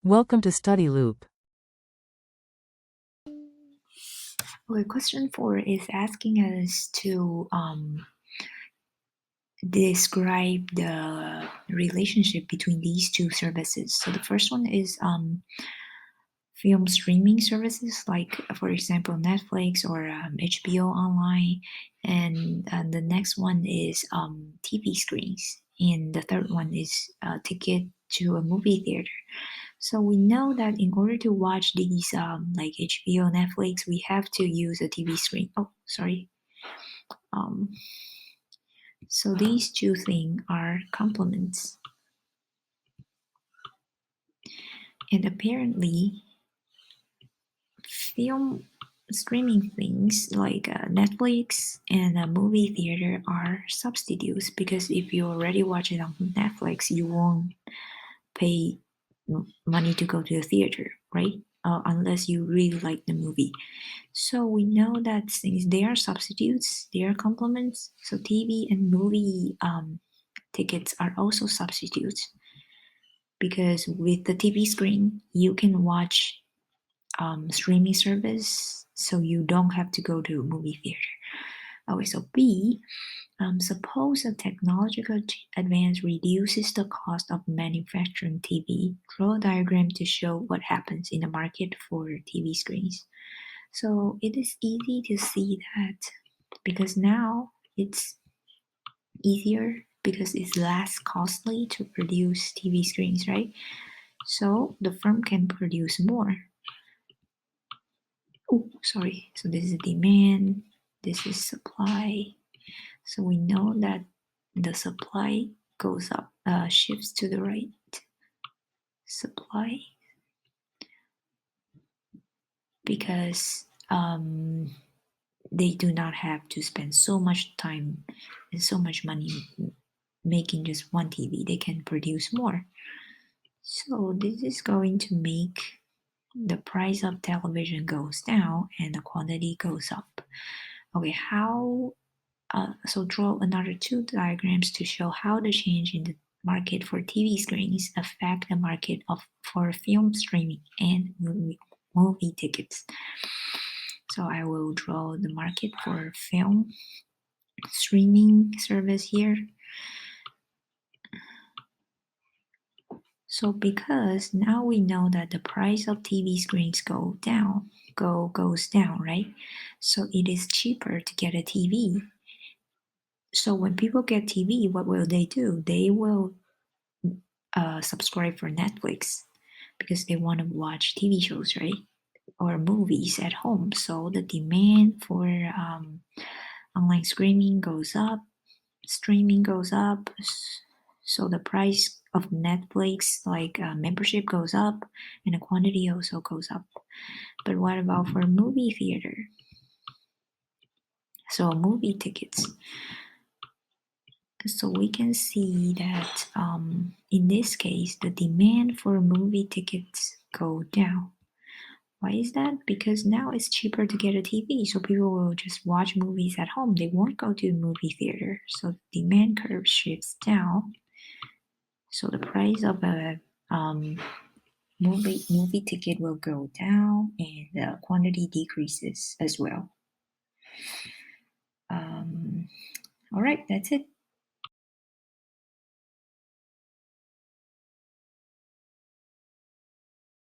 Welcome to Study Loop. Okay, question 4 is asking us to describe the relationship between these two services. So the first one is film streaming services, like for example Netflix or HBO Online, and the next one is TV screens, and the third one is ticket to a movie theater. So we know that in order to watch these like HBO, Netflix, we have to use a TV screen. Oh, sorry. Um, so these two things are complements. And apparently, film streaming things like Netflix and a movie theater are substitutes, because if you already watch it on Netflix, you won't pay money to go to the theater, right? Unless you really like the movie. So we know that things, they are substitutes, they are complements. So TV and movie tickets are also substitutes, because with the TV screen you can watch streaming service, so you don't have to go to a movie theater. Okay, so B, suppose a technological advance reduces the cost of manufacturing TV. Draw a diagram to show what happens in the market for TV screens. So it is easy to see that, because now it's easier, because it's less costly to produce TV screens, right? So the firm can produce more. Oh, sorry. So this is demand, this is supply. So we know that the supply goes up, shifts to the right. Supply, because they do not have to spend so much time and so much money making just one TV. They can produce more. So this is going to make the price of television goes down and the quantity goes up. Okay, how? So draw another two diagrams to show how the change in the market for TV screens affect the market for film streaming and movie tickets. So I will draw the market for film streaming service here. So because now we know that the price of TV screens goes down, right? So it is cheaper to get a TV. So when people get TV, what will they do? They will subscribe for Netflix, because they want to watch TV shows, right? Or movies at home. So the demand for online streaming goes up. So the price of Netflix, like membership, goes up, and the quantity also goes up. But what about for movie theater? So movie tickets. So we can see that in this case, the demand for movie tickets go down. Why is that? Because now it's cheaper to get a TV, so people will just watch movies at home. They won't go to the movie theater. So the demand curve shifts down. So the price of a movie ticket will go down, and the quantity decreases as well. All right, that's it.